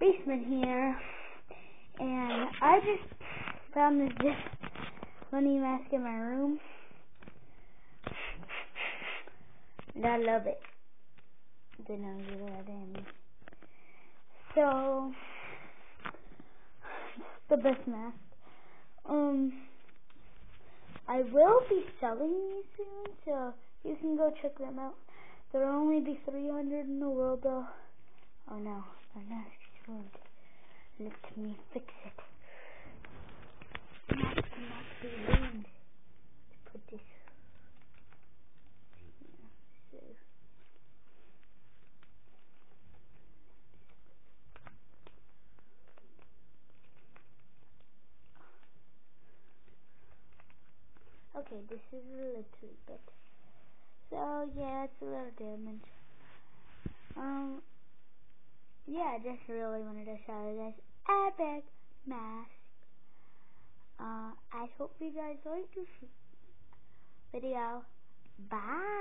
basement here, and I just found this money mask in my room, and I love it. Then I'll give that in. So it's the best mask. I will be selling these soon, so you can go check them out. There'll only be 300 in the world, though. Oh no, my mask is ruined. Let me fix it. The mask cannot be ruined. Let's put this here. So. Okay, this is a little bit. So yeah, it's a little damage. Yeah, I just really wanted to show you guys epic mask. I hope you guys liked this video. Bye.